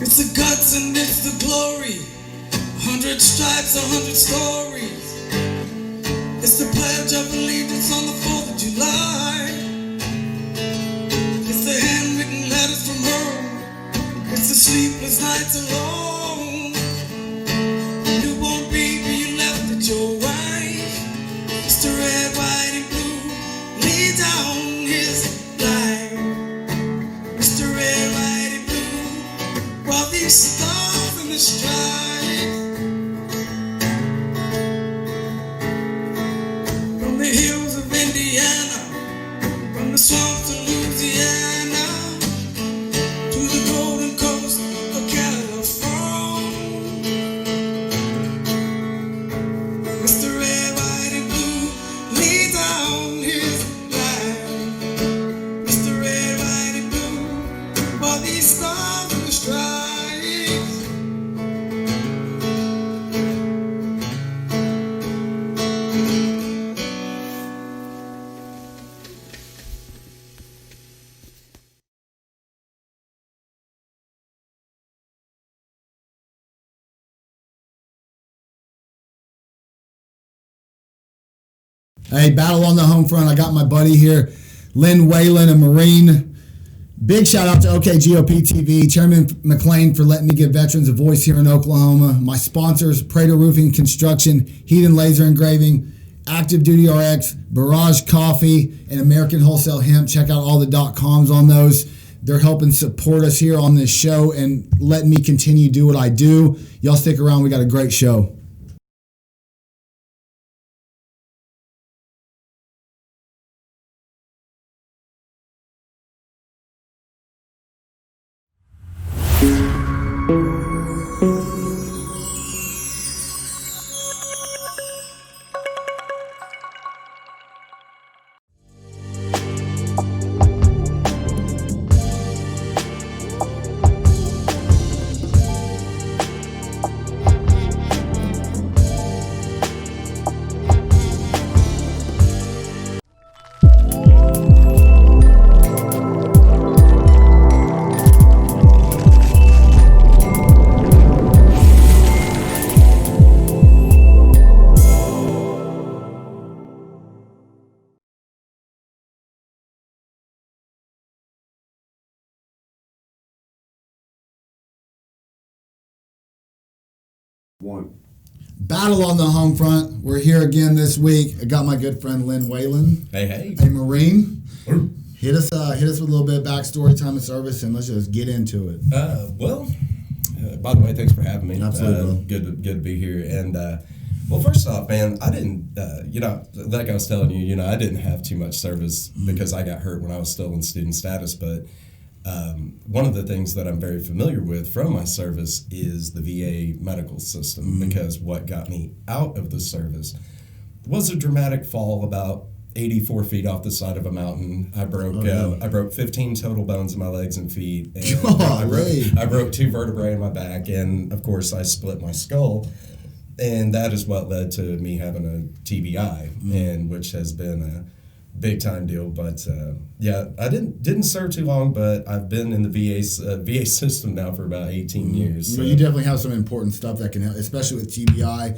It's the guts and it's the glory. 100 stripes, 100 stories. It's the pledge of allegiance on the 4th of July. It's the handwritten letters from home. It's the sleepless nights alone. Newborn baby you left at your wife. It's the red, white, and blue. Lay down his life. It's the red, white, and blue. While these stars in the stripes. From the hills of Indiana, from the swamps of Louisiana, to the golden coast of California. Mr. Red, White, and Blue, lay down his life. Mr. Red, White, and Blue, while these stars in the stripes. Hey, battle on the home front. I got my buddy here, Lynn Whalen, a Marine. Big shout out to OKGOP TV, Chairman McLean for letting me give veterans a voice here in Oklahoma. My sponsors, Prater Roofing Construction, Heat and Laser Engraving, Active Duty RX, Barrage Coffee, and American Wholesale Hemp. Check out all the .coms on those. They're helping support us here on this show and letting me continue to do what I do. Y'all stick around. We got a great show. One. Battle on the home front. We're here again this week. I got my good friend Lynn Whalen, Hey. a Marine. Hit us with a little bit of backstory, time of service, and let's just get into it. By the way, thanks for having me. Absolutely. Good to be here. And well, first off, man, I didn't, like I was telling you, I didn't have too much service because I got hurt when I was still in student status. But one of the things that I'm very familiar with from my service is the VA medical system, because what got me out of the service was a dramatic fall about 84 feet off the side of a mountain. I broke 15 total bones in my legs and feet. And I broke 2 vertebrae in my back, and of course I split my skull. And that is what led to me having a TBI, and which has been a big time deal. But I didn't serve too long, but I've been in the VA system now for about 18 years. So. You definitely have some important stuff that can help, especially with TBI.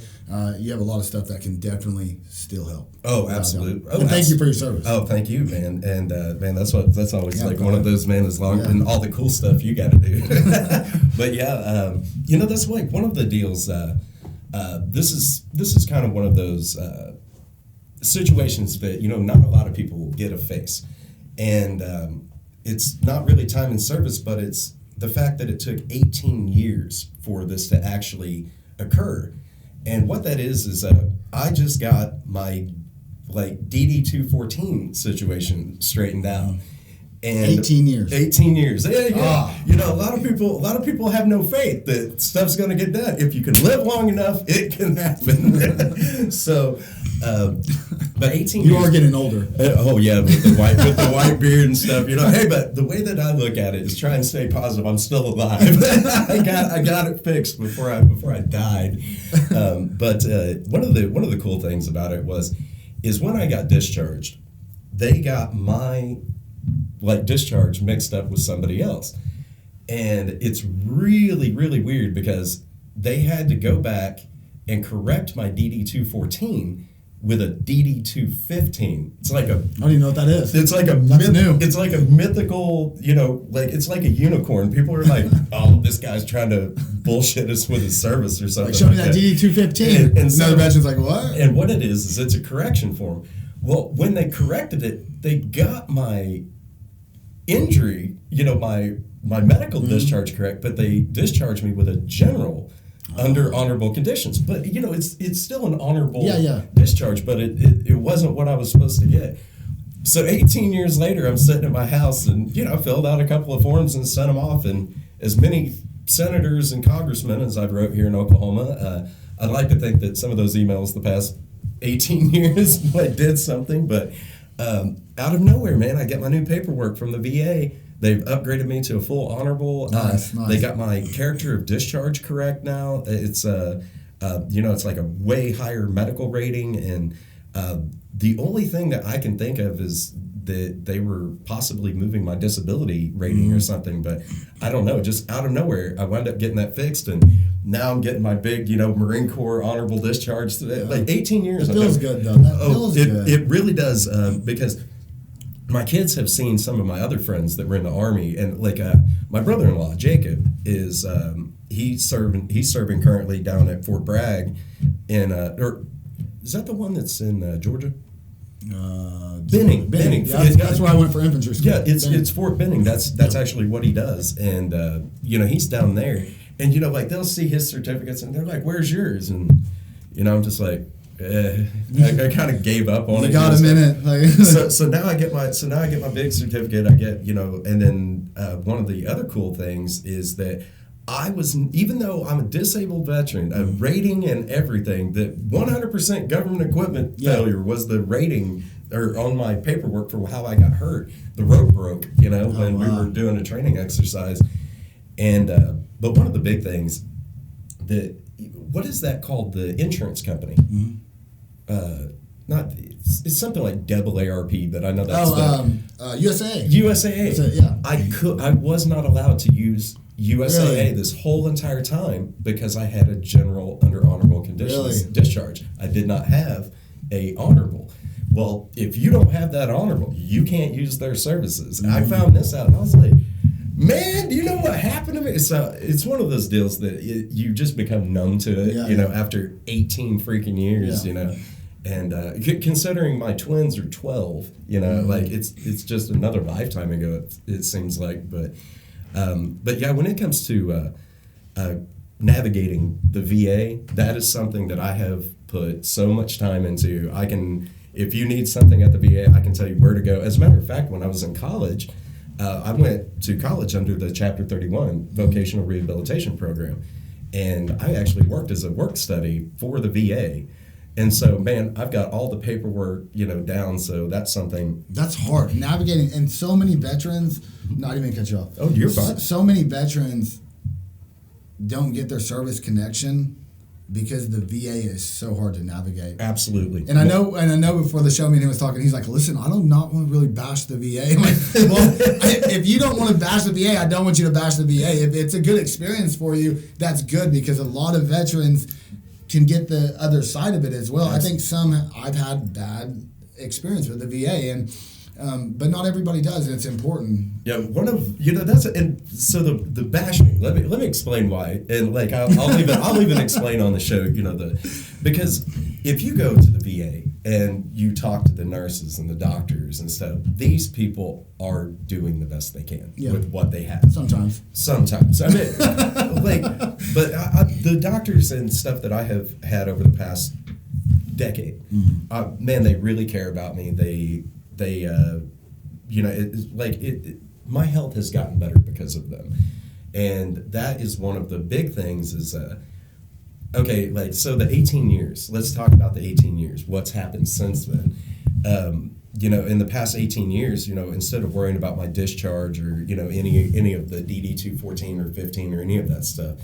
You have a lot of stuff that can definitely still help. Oh, absolutely. And thank you for your service. Oh, thank you, man. And man, that's always like one of those, man, as long and all the cool stuff you got to do. But that's like one of the deals. This is kind of one of those situations that not a lot of people will get a face, and it's not really time in service, but it's the fact that it took 18 years for this to actually occur. And what that is I just got my DD-214 situation straightened out. And 18 years. 18 years. Yeah. A lot of people have no faith that stuff's going to get done. If you can live long enough, it can happen. So, but 18 you years. are getting older. With the white beard and stuff. Hey, but the way that I look at it is try and stay positive. I'm still alive. I got it fixed before I died. But one of the cool things about it is when I got discharged, they got my discharge mixed up with somebody else. And it's really, really weird because they had to go back and correct my DD-214 with a DD-215. It's like a... I don't even know what that is. It's like new. It's like a mythical, like it's like a unicorn. People are like, "Oh, this guy's trying to bullshit us with his service or something." Like, show me that DD-215. And so, another veteran's like, what? And what it is it's a correction form. Well, when they corrected it, they got my injury, my medical discharge correct, but they discharged me with a general under honorable conditions. But it's still an honorable discharge, but it wasn't what I was supposed to get. So 18 years later, I'm sitting at my house and I filled out a couple of forms and sent them off. And as many senators and congressmen as I've wrote here in Oklahoma, I'd like to think that some of those emails the past 18 years did something. But out of nowhere, man, I get my new paperwork from the VA. They've upgraded me to a full honorable. Nice. They got my character of discharge correct now. It's it's like a way higher medical rating, and the only thing that I can think of is that they were possibly moving my disability rating or something, but I don't know. Just out of nowhere, I wound up getting that fixed, and now I'm getting my big, Marine Corps honorable discharge. Like 18 years. It feels good though. That feels good. It really does because my kids have seen some of my other friends that were in the Army, and my brother-in-law Jacob is he's serving currently down at Fort Bragg in or is that the one that's in Georgia? Benning. Yeah, that's where I went for infantry school. Yeah, it's Fort Benning. That's actually what he does, and he's down there, and they'll see his certificates, and they're like, "Where's yours?" And I'm just like. I kind of gave up on it. You got a minute. So now I get my big certificate. I get and then one of the other cool things is that I was, even though I'm a disabled veteran, a rating and everything, that 100% government equipment failure was the rating or on my paperwork for how I got hurt. The rope broke, when we were doing a training exercise, and but one of the big things what is that called? The insurance company. Mm-hmm. It's something like AARP, but I know that's USAA. USAA. Yeah. I was not allowed to use USAA Really? this whole entire time because I had a general under honorable conditions discharge. I did not have a honorable. Well, if you don't have that honorable, you can't use their services. Mm-hmm. I found this out, and I was like, man, do you know what happened to me? So it's one of those deals that you just become numb to it, after 18 freaking years, And considering my twins are 12, it's just another lifetime ago. It seems like, but yeah, when it comes to navigating the VA, that is something that I have put so much time into. If you need something at the VA, I can tell you where to go. As a matter of fact, when I was in college, I went to college under the Chapter 31 Vocational Rehabilitation Program, and I actually worked as a work study for the VA. And so, man, I've got all the paperwork, down. So that's something. That's hard. Navigating. And so many veterans, not even cut you off. Oh, you're fine. So many veterans don't get their service connection because the VA is so hard to navigate. Absolutely. And I know before the show, me and him was talking, he's like, listen, I do not want to really bash the VA. I'm like, well, if you don't want to bash the VA, I don't want you to bash the VA. If it's a good experience for you, that's good, because a lot of veterans can get the other side of it as well. I think I've had bad experience with the VA, and but not everybody does, and it's important. Yeah, one of and so the bashing. Let me explain why, and I'll even explain on the show. Because if you go to the VA and you talk to the nurses and the doctors and stuff, these people are doing the best they can with what they have. Sometimes. I mean, but the doctors and stuff that I have had over the past decade, man, they really care about me. My health has gotten better because of them, and that is one of the big things. Is so the 18 years. Let's talk about the 18 years. What's happened since then? In the past 18 years, instead of worrying about my discharge or any of the DD-214 or 15 or any of that stuff,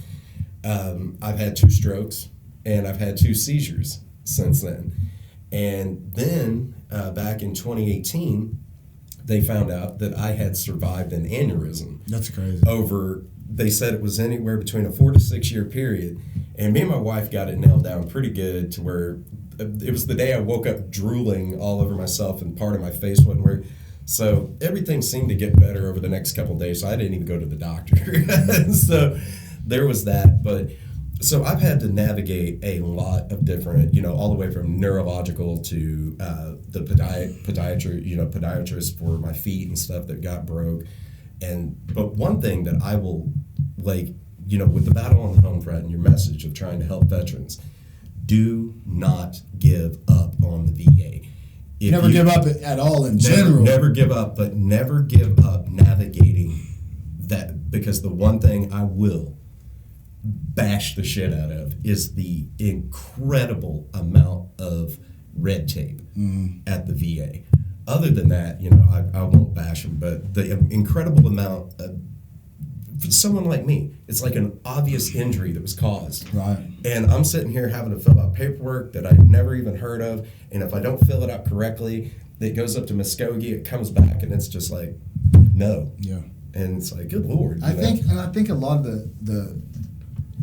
I've had 2 strokes and I've had 2 seizures since then. And then back in 2018, they found out that I had survived an aneurysm. That's crazy. Over they said it was anywhere between a 4 to 6 year period. And me and my wife got it nailed down pretty good to where it was the day I woke up drooling all over myself and part of my face wasn't where. So everything seemed to get better over the next couple of days. So I didn't even go to the doctor. So there was that. But so I've had to navigate a lot of different, all the way from neurological to the podiatrist for my feet and stuff that got broke. But one thing that I will, with the battle on the home front and your message of trying to help veterans, do not give up on the VA. Never give up at all in general. Never give up, but never give up navigating that, because the one thing I will bash the shit out of is the incredible amount of red tape at the VA. Other than that, I won't bash them, but the incredible amount of, for someone like me, it's like an obvious injury that was caused. Right. And I'm sitting here having to fill out paperwork that I've never even heard of, and if I don't fill it out correctly, it goes up to Muskogee, it comes back, and it's just like, no. Yeah. And it's like, good Lord. I think a lot of the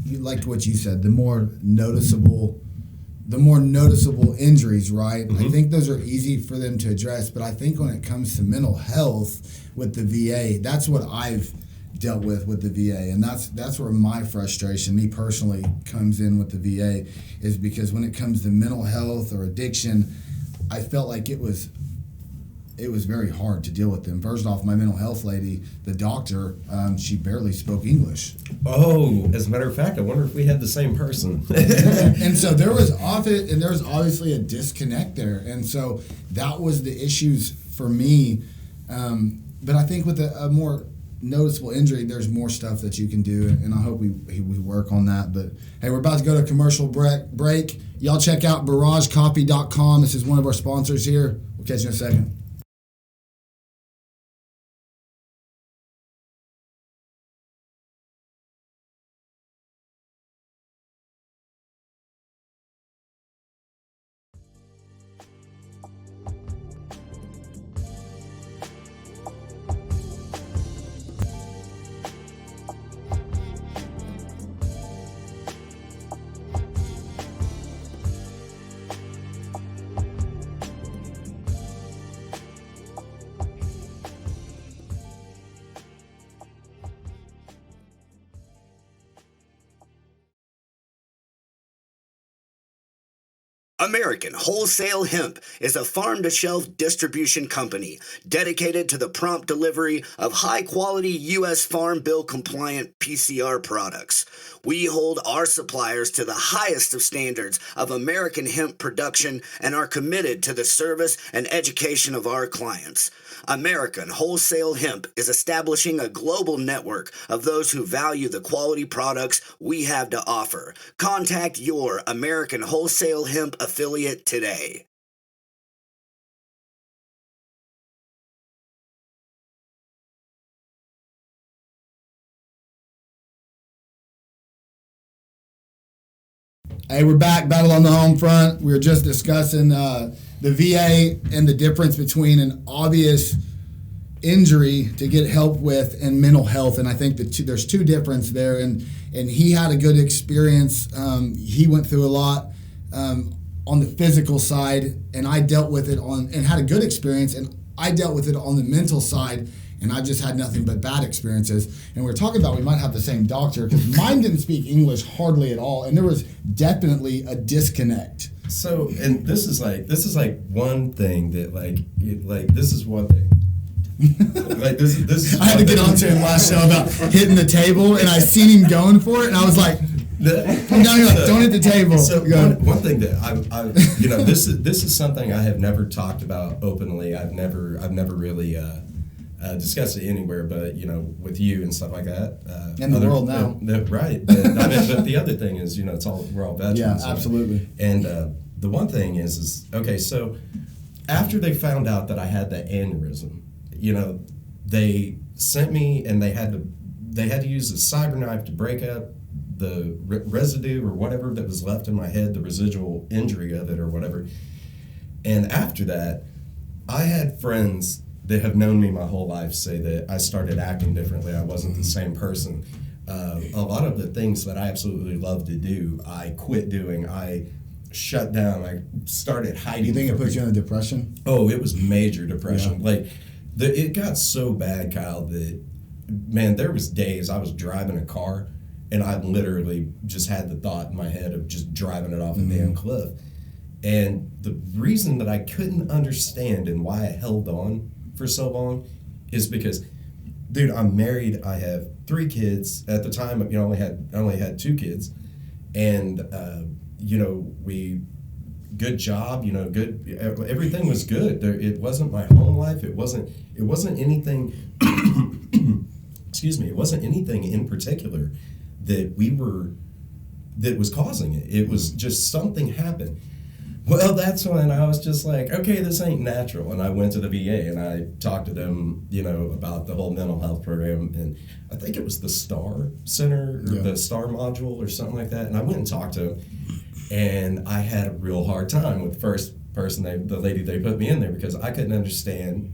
you liked what you said, the more noticeable injuries, right? Mm-hmm. I think those are easy for them to address, but I think when it comes to mental health with the VA, that's what I've dealt with the VA, and that's where my frustration, me personally, comes in with the VA, is because when it comes to mental health or addiction, I felt like it was very hard to deal with them. First off, my mental health lady, the doctor, she barely spoke English. Oh, as a matter of fact, I wonder if we had the same person. and so there was obviously a disconnect there, and so that was the issues for me. But I think with a more noticeable injury, there's more stuff that you can do, and I hope we work on that. But hey, we're about to go to commercial break. Y'all check out BarrageCoffee.com. This is one of our sponsors here. We'll catch you in a second. American Wholesale Hemp is a farm-to-shelf distribution company dedicated to the prompt delivery of high-quality U.S. Farm Bill-compliant PCR products. We hold our suppliers to the highest of standards of American hemp production and are committed to the service and education of our clients. American Wholesale Hemp is establishing a global network of those who value the quality products we have to offer. Contact your American Wholesale Hemp affiliate today. Hey, we're back. Battle on the home front. We were just discussing the VA and the difference between an obvious injury to get help with and mental health. And I think there's two differences there. And he had a good experience. He went through a lot on the physical side, and I dealt with it and had a good experience. And I dealt with it on the mental side, and I just had nothing but bad experiences. And we were talking about we might have the same doctor, because mine didn't speak English hardly at all, and there was definitely a disconnect. So, and this is like one thing that this is one thing. This is I had to get onto him last show about hitting the table, and I seen him going for it, and I was like, no, don't hit the table. So one thing that I this is something I have never talked about openly. I've never really discussed it anywhere, but with you and stuff like that. In the world now, right? But the other thing is, we're all veterans. Yeah, absolutely. And the one thing is okay. So after they found out that I had that aneurysm, they sent me, and they had to use a cyber knife to break up the residue or whatever that was left in my head, the residual injury of it or whatever. And after that, I had friends that have known me my whole life say that I started acting differently. I wasn't the same person. a lot of the things that I absolutely love to do, I quit doing. I shut down. I started hiding. You think it put you in a depression? Oh, it was major depression. Yeah. Like, it got so bad, Kyle, that, man, there was days I was driving a car and I literally just had the thought in my head of just driving it off a damn cliff. And the reason that I couldn't understand and why I held on for so long is because, dude, I'm married. I have 3 kids. At the time, I only had 2 kids, and good job. Good. Everything was good. It wasn't my home life. It wasn't anything. Excuse me. It wasn't anything in particular that was causing it. It was just something happened. Well, that's when I was just like, okay, this ain't natural. And I went to the VA and I talked to them, about the whole mental health program. And I think it was the STAR Center or the STAR module or something like that. And I went and talked to them. And I had a real hard time with the first person, the lady they put me in there, because I couldn't understand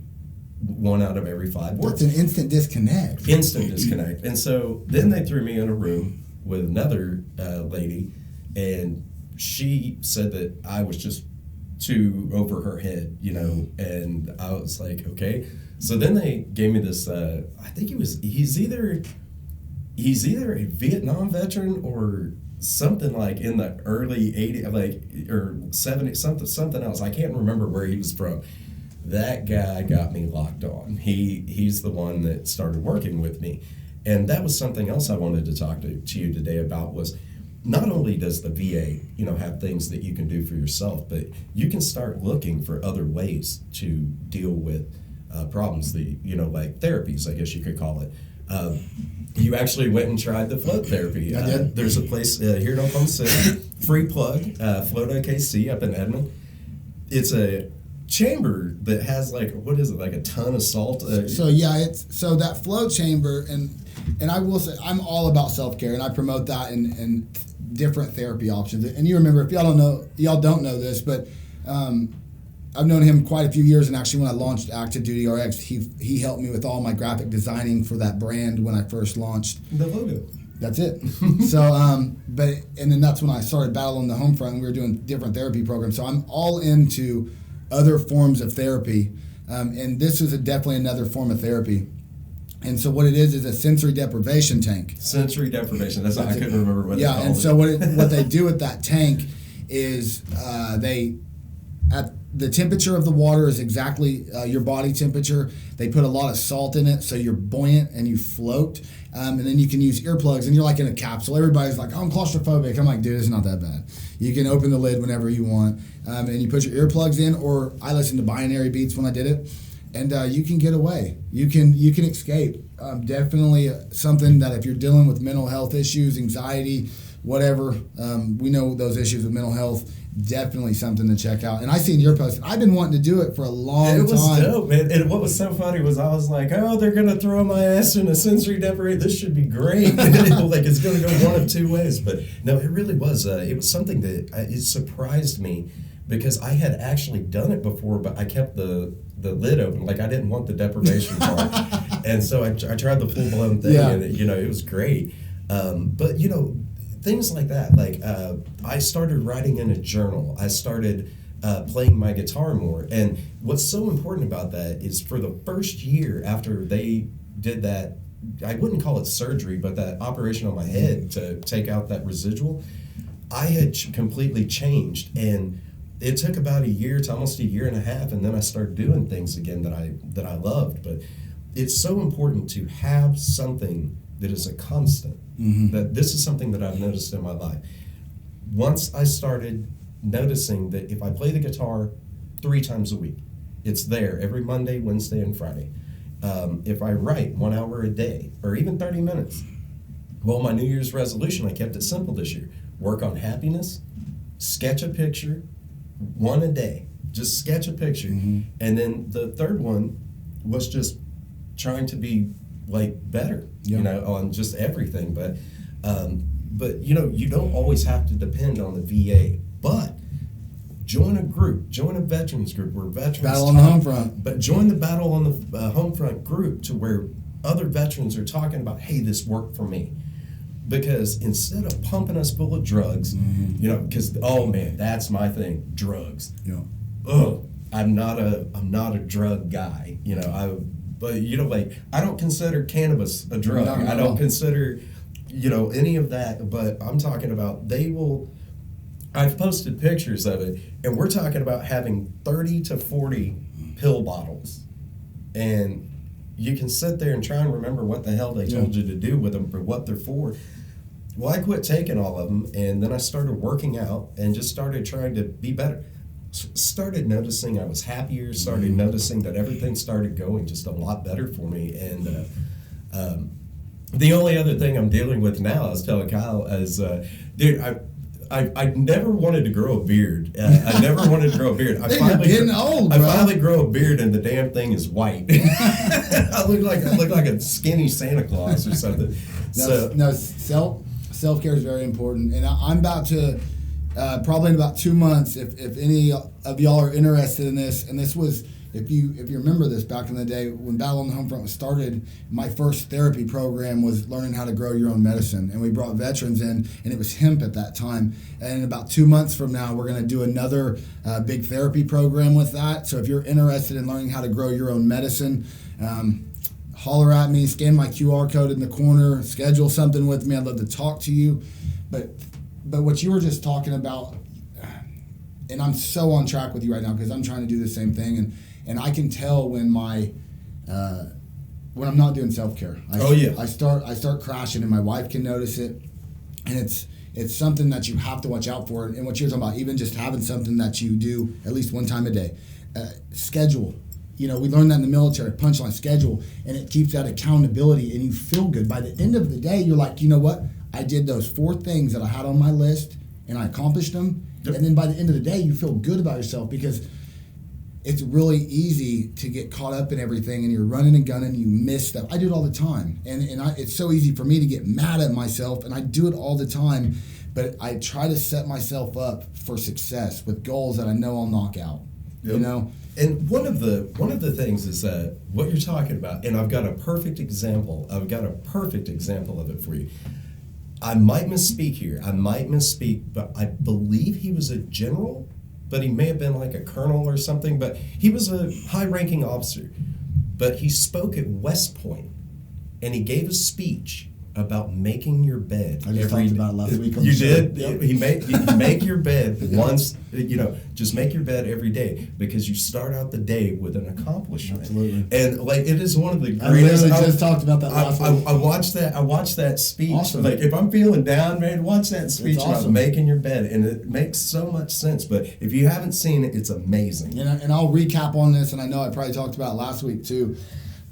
1 out of every 5 words. It's an instant disconnect. Instant disconnect. And so then they threw me in a room with another lady, and she said that I was just too over her head, and I was like, okay. So then they gave me this, I think he's either a Vietnam veteran or something like in the early 80s, like, or 70s, something else. I can't remember where he was from. That guy got me locked on. He's the one that started working with me. And that was something else I wanted to talk to you today about, was not only does the VA, have things that you can do for yourself, but you can start looking for other ways to deal with problems that, like therapies, I guess you could call it. You actually went and tried the float therapy. I did. There's a place here in Oklahoma City, free plug, Float OKC up in Edmond. It's a chamber that has like a ton of salt. So that float chamber, and I will say I'm all about self-care, and I promote that in different therapy options. And you remember, if y'all don't know this, but I've known him quite a few years, and actually when I launched Active Duty RX, he helped me with all my graphic designing for that brand when I first launched the logo. That's it. So, and then that's when I started battling the Homefront, and we were doing different therapy programs. So I'm all into other forms of therapy, and this is definitely another form of therapy. And so what it is a sensory deprivation tank. Sensory deprivation. I couldn't remember what. Yeah, and so what they do with that tank is at the temperature of the water is exactly your body temperature. They put a lot of salt in it, so you're buoyant and you float. And then you can use earplugs, and you're like in a capsule. Everybody's like, oh, I'm claustrophobic. I'm like, dude, it's not that bad. You can open the lid whenever you want, and you put your earplugs in, or I listened to binaury beats when I did it, and you can get away. You can escape. Definitely something that if you're dealing with mental health issues, anxiety, whatever, we know those issues with mental health, definitely something to check out. And I seen your post. I've been wanting to do it for a long time. It was dope, man. And what was so funny was I was like, oh, they're going to throw my ass in a sensory deprivation. This should be great. Like, it's going to go one of 2 ways. But no, it really was. It was something that it surprised me, because I had actually done it before, but I kept the lid open. Like, I didn't want the deprivation part. And so I tried the full-blown thing, and it was great. But, things like that. Like, I started writing in a journal. I started playing my guitar more. And what's so important about that is, for the first year after they did that, I wouldn't call it surgery, but that operation on my head to take out that residual, I had completely changed. And it took about a year to almost a year and a half, and then I started doing things again that I loved. But it's so important to have something that is a constant. Mm-hmm. That this is something that I've noticed in my life. Once I started noticing that if I play the guitar 3 times a week, it's there every Monday, Wednesday, and Friday. If I write 1 hour a day, or even 30 minutes, well, my New Year's resolution, I kept it simple this year. Work on happiness, sketch a picture, 1 a day. Just sketch a picture. Mm-hmm. And then the third one was just trying to be like better, on just everything. But you don't always have to depend on the VA. But join a group, join a veterans group where veterans battle on the Homefront. But join the battle on the Homefront group, to where other veterans are talking about, hey, this worked for me. because instead of pumping us full of drugs, you know, because oh man, that's my thing, drugs. Yeah. Ugh, I'm not a drug guy, you know. But you know, like I don't consider cannabis a drug. No, no, I don't no. consider, you know, any of that. But I'm talking about they will. I've posted pictures of it, and we're talking about having 30 to 40 pill bottles, and you can sit there and try and remember what the hell they told you to do with them, for what they're for. Well, I quit taking all of them, and then I started working out and just started trying to be better. Started noticing I was happier, started noticing that everything started going just a lot better for me. And the only other thing I'm dealing with now, I was telling Kyle, is, dude, I never wanted to grow a beard. I never wanted to grow a beard. Dude, you're getting old, I bro. finally grow a beard, and the damn thing is white. I look like a skinny Santa Claus or something. Self-care is very important, and I'm about to probably in about 2 months, if any of y'all are interested in this, and this was, if you remember this back in the day when Battle on the Homefront was started, my first therapy program was learning how to grow your own medicine, and we brought veterans in, and it was hemp at that time. And in about 2 months from now, we're going to do another big therapy program with that. So if you're interested in learning how to grow your own medicine, holler at me, scan my QR code in the corner, schedule something with me. I'd love to talk to you. But what you were just talking about, and I'm so on track with you right now because I'm trying to do the same thing, and I can tell when when I'm not doing self-care. I start crashing, and my wife can notice it, and it's something that you have to watch out for. And what you're talking about, even just having something that you do at least one time a day, schedule. You know, we learned that in the military, punchline, schedule, and it keeps that accountability, and you feel good. By the end of the day, you're like, you know what? I did those 4 things that I had on my list, and I accomplished them. Yep. And then by the end of the day, you feel good about yourself, because it's really easy to get caught up in everything, and you're running and gunning, and you miss stuff. I do it all the time, and it's so easy for me to get mad at myself, and I do it all the time, but I try to set myself up for success with goals that I know I'll knock out. Yep. You know? And one of the things is that what you're talking about, and I've got a perfect example of it for you. I might misspeak here. But I believe he was a general, but he may have been like a colonel or something, but he was a high-ranking officer. But he spoke at West Point, and he gave a speech about making your bed. I just talked about it last week on you the show. did? Yep. You make your bed once, you know, just make your bed every day, because you start out the day with an accomplishment. Absolutely. And like, it is one of the I greatest. literally just talked about that last week. I watched that speech. Awesome. Like, if I'm feeling down, man, watch that speech about awesome. making your bed, and it makes so much sense. But if you haven't seen it, it's amazing. And I'll recap on this, and I know I probably talked about it last week too,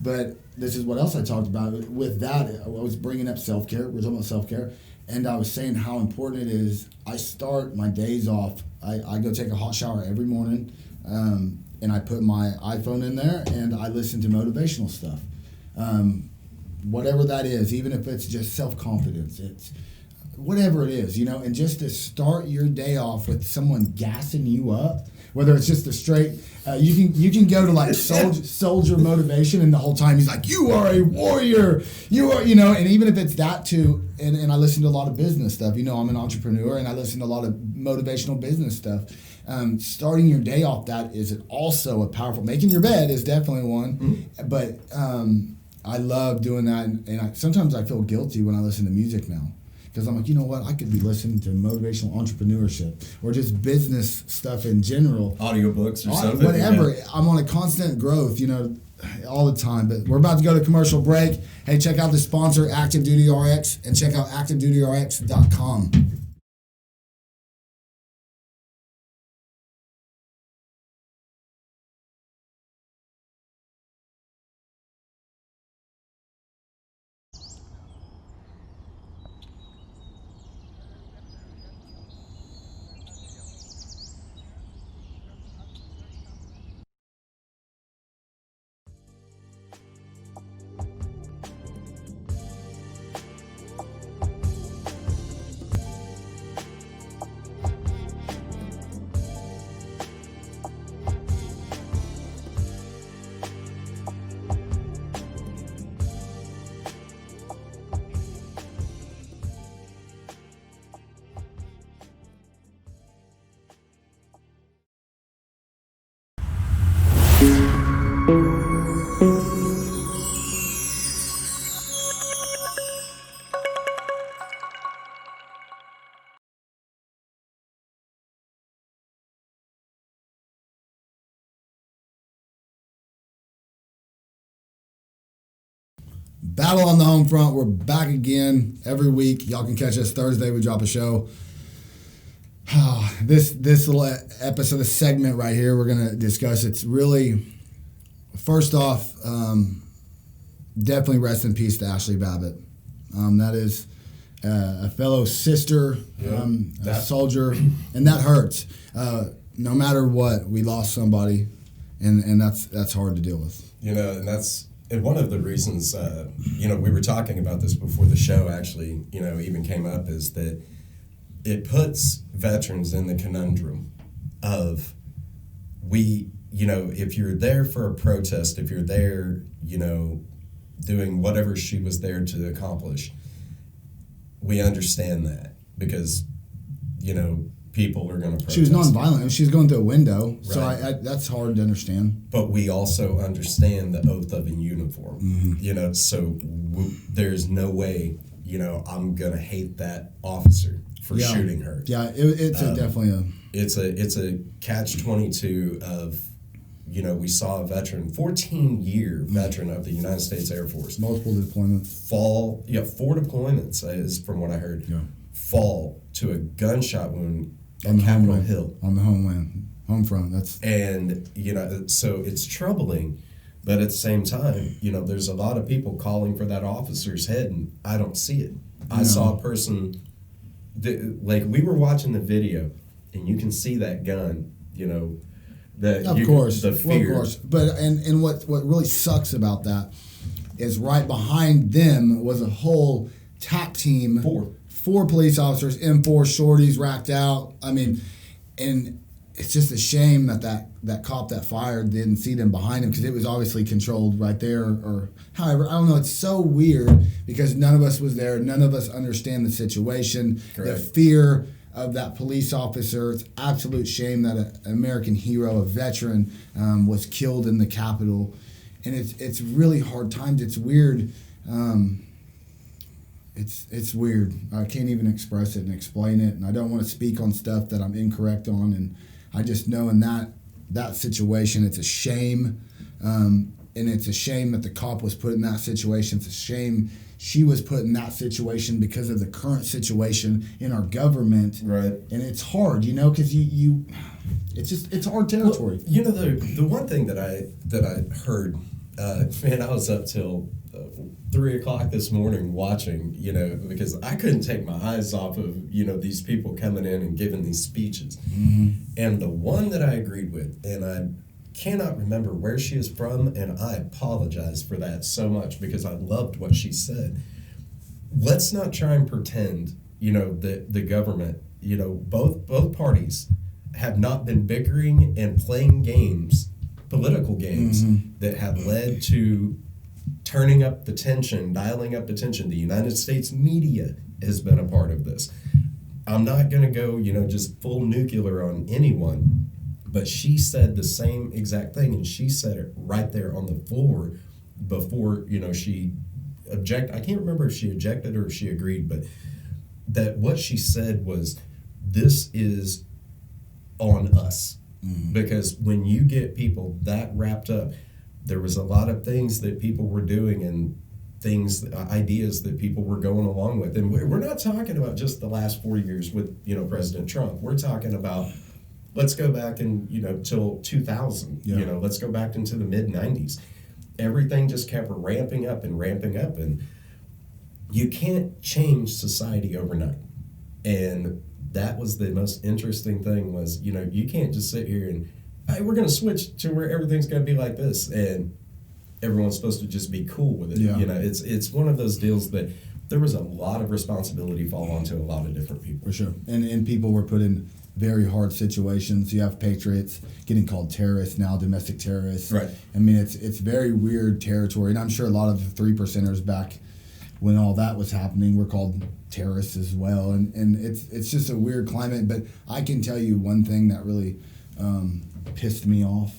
but this is what else I talked about. With that, I was bringing up self-care. We're talking about self-care. And I was saying how important it is. I start my days off. I go take a hot shower every morning, and I put my iPhone in there, and I listen to motivational stuff. Whatever that is, even if it's just self-confidence, it's whatever it is, you know, and just to start your day off with someone gassing you up, whether it's just a straight, you can go to like soldier motivation, and the whole time he's like, you are a warrior, you are, you know, and even if it's that too, and I listen to a lot of business stuff, you know, I'm an entrepreneur, and I listen to a lot of motivational business stuff. Starting your day off, that is also a powerful, making your bed is definitely one, but I love doing that, and sometimes I feel guilty when I listen to music now. Because I'm like, you know what? I could be listening to motivational entrepreneurship or just business stuff in general. Audiobooks or something. Whatever. Yeah. I'm on a constant growth, you know, all the time. But we're about to go to commercial break. Hey, check out the sponsor, Active Duty RX, and check out ActiveDutyRx.com. Battle on the home front. We're back again every week. Y'all can catch us Thursday. We drop a show. This little episode, this segment right here, we're going to discuss. It's really, first off, definitely rest in peace to Ashley Babbitt. That is a fellow sister, a soldier, and that hurts. No matter what, we lost somebody, and that's hard to deal with. And one of the reasons, we were talking about this before the show actually, even came up, is that it puts veterans in the conundrum of if you're there for a protest, if you're there, doing whatever she was there to accomplish, we understand that because, people are going to protest. She was nonviolent. She was going through a window, right. so I that's hard to understand. But we also understand the oath of a uniform. Mm-hmm. So there's no way, I'm going to hate that officer for shooting her. Yeah, it's definitely a... It's a catch-22 of, we saw a veteran, 14-year veteran of the United States Air Force. Multiple deployments. 4 deployments is from what I heard. Yeah. Fall to a gunshot wound on Capitol Hill. On the homeland. Homefront. And, so it's troubling, but at the same time, there's a lot of people calling for that officer's head, and I don't see it. I saw a person, we were watching the video, and you can see that gun, Of course. The fear. Of course. But, and what really sucks about that is right behind them was a whole TAP team. 4 police officers, M4 shorties racked out. I mean, and it's just a shame that cop that fired didn't see them behind him because it was obviously controlled right there. Or however, I don't know. It's so weird because none of us was there. None of us understand the situation. Correct. The fear of that police officer. It's absolute shame that an American hero, a veteran, was killed in the Capitol. And it's really hard times. It's weird. It's weird. I can't even express it and explain it, and I don't want to speak on stuff that I'm incorrect on. And I just know in that situation, it's a shame, and it's a shame that the cop was put in that situation. It's a shame she was put in that situation because of the current situation in our government. Right. And it's hard, because it's hard territory. Well, the one thing that I heard, I was up till 3 o'clock this morning watching, because I couldn't take my eyes off of, these people coming in and giving these speeches. Mm-hmm. And the one that I agreed with, and I cannot remember where she is from, and I apologize for that so much because I loved what she said. Let's not try and pretend, that the government, both parties have not been bickering and playing games, political games, that have led to turning up the tension, dialing up the tension. The United States media has been a part of this. I'm not going to go, just full nuclear on anyone, but she said the same exact thing, and she said it right there on the floor before, she objected. I can't remember if she objected or if she agreed, but that what she said was, this is on us. Because when you get people that wrapped up, there was a lot of things that people were doing and ideas that people were going along with. And we're not talking about just the last 4 years with, President Trump. We're talking about, let's go back and, till 2000, let's go back into the mid-90s. Everything just kept ramping up. And you can't change society overnight. And that was the most interesting thing was, you can't just sit here and, hey, we're going to switch to where everything's going to be like this, and everyone's supposed to just be cool with it. Yeah. It's one of those deals that there was a lot of responsibility fall onto a lot of different people. For sure. And people were put in very hard situations. You have patriots getting called terrorists now, domestic terrorists. Right. I mean, it's very weird territory, and I'm sure a lot of the 3%ers back when all that was happening were called terrorists as well. And it's just a weird climate. But I can tell you one thing that really pissed me off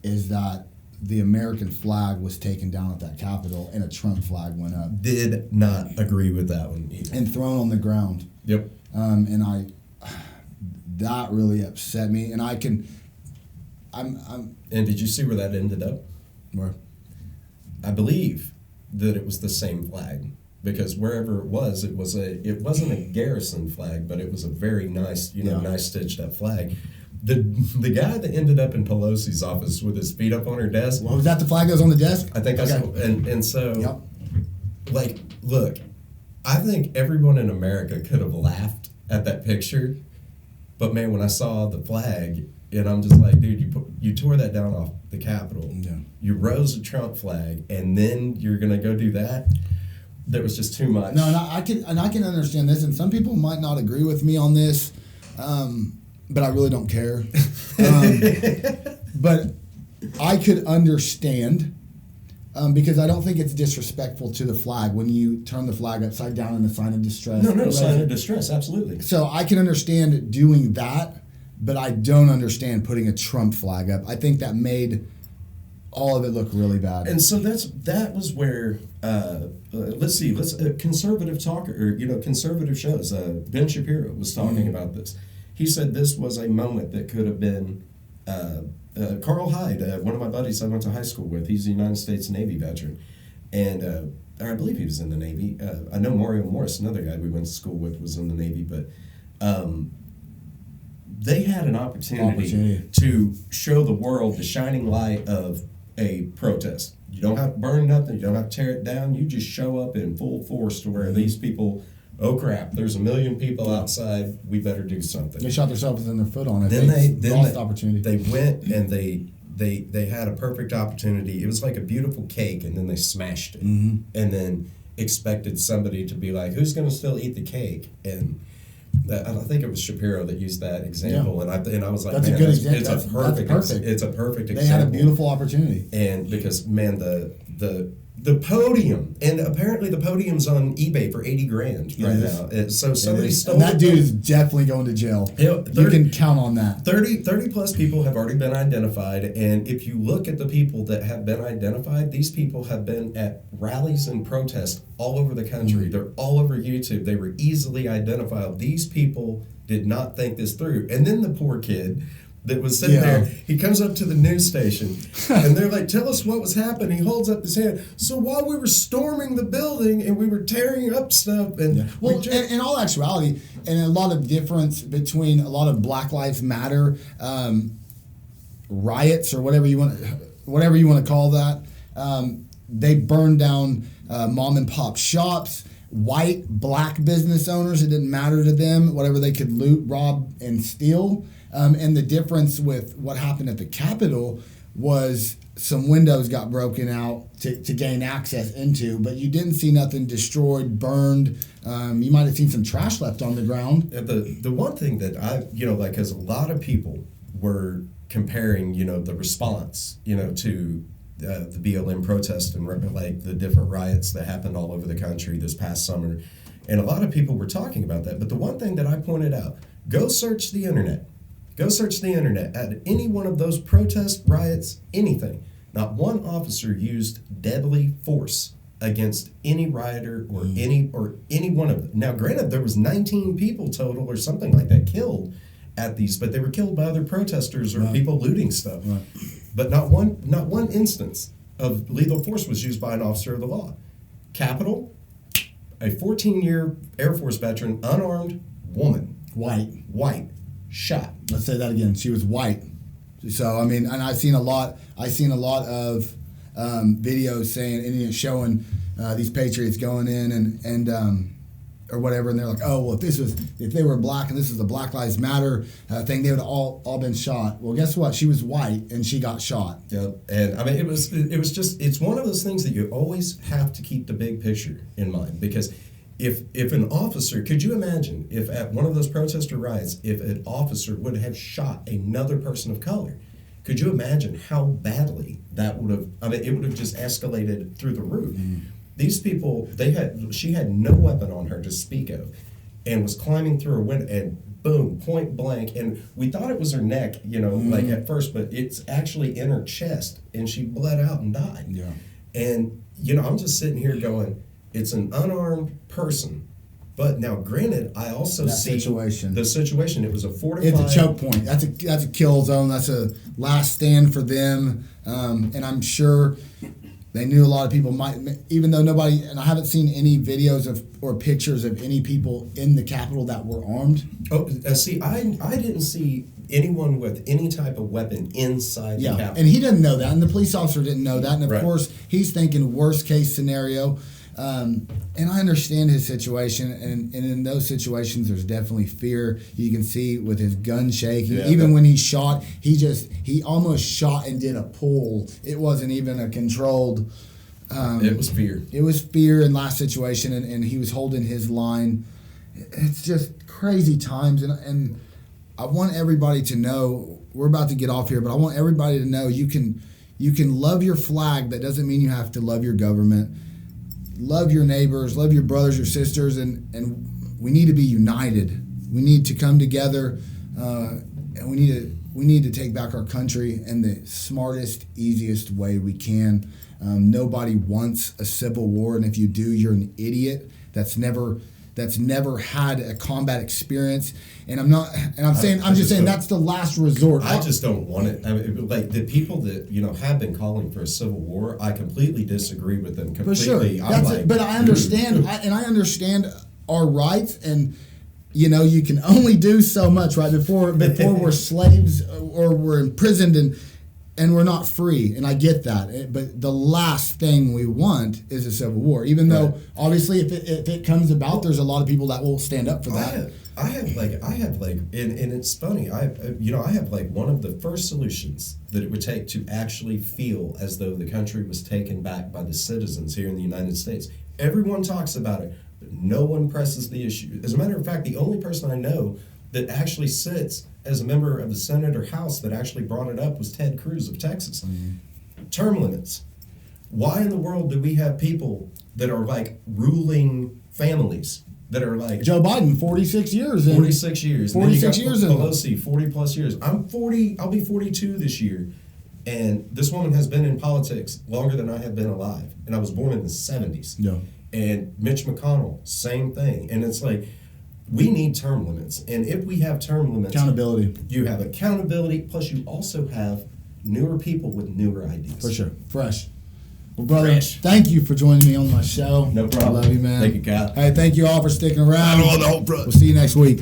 is that the American flag was taken down at that Capitol and a Trump flag went up. Did not agree with that one either. And thrown on the ground. Yep. And that really upset me. And I'm And did you see where that ended up? where? I believe that it was the same flag, because wherever it wasn't a garrison flag, but it was a very nice, nice stitched up flag. The guy that ended up in Pelosi's office with his feet up on her desk. Well, was that the flag that was on the desk? I think that's okay. And so, Yep. like, look, I think everyone in America could have laughed at that picture, but man, when I saw the flag, and I'm just like, dude, you tore that down off the Capitol. Yeah. You rose a Trump flag, and then you're gonna go do that. That was just too much. No, and I can understand this, and some people might not agree with me on this, but I really don't care. But I could understand, because I don't think it's disrespectful to the flag when you turn the flag upside down in a sign of distress. No, sign of distress, absolutely. So I can understand doing that, but I don't understand putting a Trump flag up. I think that made all of it look really bad. And so that was where conservative talker, or conservative shows. Ben Shapiro was talking about this. He said this was a moment that could have been. Carl Hyde, one of my buddies I went to high school with, he's a United States Navy veteran, and or I believe he was in the Navy. I know Mario Morris, another guy we went to school with, was in the Navy, but they had an opportunity to show the world the shining light of a protest. You don't have to burn nothing. You don't have to tear it down. You just show up in full force to where these people, oh crap, there's 1 million people outside. We better do something. They shot themselves in their foot on it. Then they lost the opportunity. They went and they had a perfect opportunity. It was like a beautiful cake, and then they smashed it, and then expected somebody to be like, "Who's going to still eat the cake?" And I think it was Shapiro that used that example, and I was like, that's man, a good example. It's perfect. It's a perfect example. They had a beautiful opportunity, and because man, the podium, and apparently the podium's on eBay for $80,000 right now. So somebody stole and that dude is definitely going to jail. You can count on that. 30 plus people have already been identified, and if you look at the people that have been identified, these people have been at rallies and protests all over the country. They're all over YouTube. They were easily identifiable. These people did not think this through. And then the poor kid that was sitting there, he comes up to the news station, and they're like, tell us what was happening. He holds up his hand. So while we were storming the building and we were tearing up stuff, and well, in all actuality, and a lot of difference between a lot of Black Lives Matter riots, or whatever you want to call that, they burned down mom and pop shops. White, black business owners, it didn't matter to them, whatever they could loot, rob, and steal. And the difference with what happened at the Capitol was some windows got broken out to gain access into, but you didn't see nothing destroyed, burned. You might have seen some trash left on the ground. The one thing that because a lot of people were comparing, the response, to the BLM protest and like the different riots that happened all over the country this past summer. And a lot of people were talking about that. But the one thing that I pointed out, go search the internet. Go search the internet at any one of those protests, riots, anything. Not one officer used deadly force against any rioter or any one of them. Now, granted, there was 19 people total or something like that killed at these, but they were killed by other protesters or people looting stuff. Right. But not one instance of lethal force was used by an officer of the law. Capitol, a 14-year Air Force veteran, unarmed woman. White. Shot. Let's say that again. She was white. So I mean, and I've seen a lot of videos saying and showing these patriots going in and or whatever, and they're like, oh well, if they were black and this is the Black Lives Matter thing, they would all been shot. Well, guess what? She was white and she got shot. Yep. And I mean, it was just, it's one of those things that you always have to keep the big picture in mind, because if an officer, could you imagine if at one of those protester riots, if an officer would have shot another person of color? Could you imagine how badly that would have, it would have just escalated through the roof. These people, she had no weapon on her to speak of, and was climbing through a window, and boom, point blank, and we thought it was her neck, like at first, but it's actually in her chest, and she bled out and died. Yeah. And, I'm just sitting here going, it's an unarmed person. But now, granted, I also see the situation. It was a fortified. It's a choke point. That's a kill zone. That's a last stand for them. And I'm sure They knew a lot of people might, even though nobody, and I haven't seen any videos of or pictures of any people in the Capitol that were armed. Oh, see, I didn't see anyone with any type of weapon inside the Capitol. And he didn't know that, and the police officer didn't know that, and of Right. course he's thinking worst case scenario. And I understand his situation, and in those situations, there's definitely fear. You can see with his gun shaking. Yeah, Even when he shot, he almost shot and did a pull. It wasn't even a controlled. It was fear. It was fear in last situation, and he was holding his line. It's just crazy times, and I want everybody to know. We're about to get off here, but I want everybody to know you can love your flag. That doesn't mean you have to love your government. Love your neighbors, love your brothers, your sisters, and we need to be united. We need to come together, and we need to take back our country in the smartest, easiest way we can. Nobody wants a civil war, and if you do, you're an idiot that's never had a combat experience. And I'm just saying that's the last resort. I just don't want it. I mean, like the people that have been calling for a civil war, I completely disagree with them completely. For sure, but I understand, I understand our rights, and you can only do so much, right? Before we're slaves or we're imprisoned and we're not free, and I get that. But the last thing we want is a civil war. Even though, obviously, if it comes about, there's a lot of people that will stand up for that. I have and it's funny. I have like one of the first solutions that it would take to actually feel as though the country was taken back by the citizens here in the United States. Everyone talks about it, but no one presses the issue. As a matter of fact, the only person I know that actually sits as a member of the Senate or House that actually brought it up was Ted Cruz of Texas. Mm-hmm. Term limits. Why in the world do we have people that are like ruling families that are like Joe Biden, 46 years. 46 years. 46 years. Pelosi, 40 plus years. I'm 40. I'll be 42 this year. And this woman has been in politics longer than I have been alive. And I was born in the 70s. Yeah. And Mitch McConnell, same thing. And it's like, we need term limits. And if we have term limits, accountability. You have accountability, plus you also have newer people with newer ideas. For sure. Fresh. Well, brother, thank you for joining me on my show. No problem. I love you, man. Thank you, Cal. Hey, thank you all for sticking around. On the Homefront. We'll see you next week.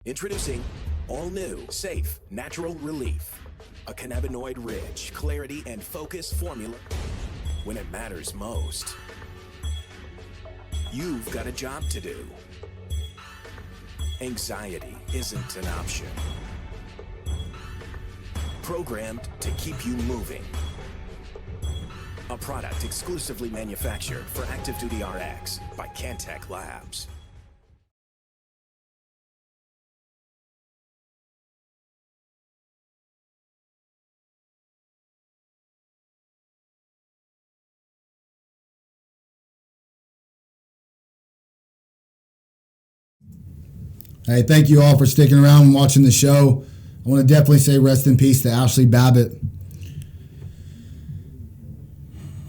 Introducing all new, safe, natural relief. A cannabinoid-rich, clarity and focus formula when it matters most. You've got a job to do. Anxiety isn't an option. Programmed to keep you moving. A product exclusively manufactured for Active Duty RX by Cantech Labs. Hey, thank you all for sticking around and watching the show. I want to definitely say rest in peace to Ashley Babbitt.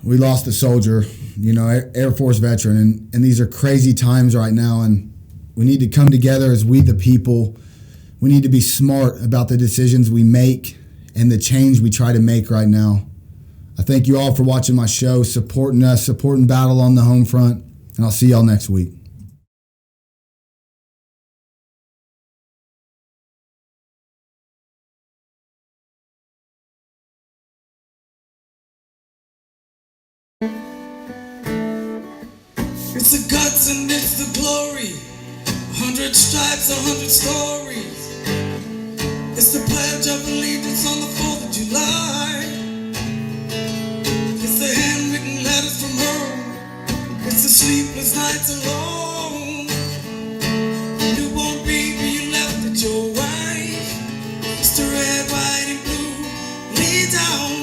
We lost a soldier, Air Force veteran, and these are crazy times right now, and we need to come together as we the people. We need to be smart about the decisions we make and the change we try to make right now. I thank you all for watching my show, supporting us, supporting Battle on the Homefront, and I'll see y'all next week. It's the guts and it's the glory. 100 stripes, 100 stories. It's the Pledge of Allegiance on the 4th of July. It's the handwritten letters from home. It's the sleepless lay down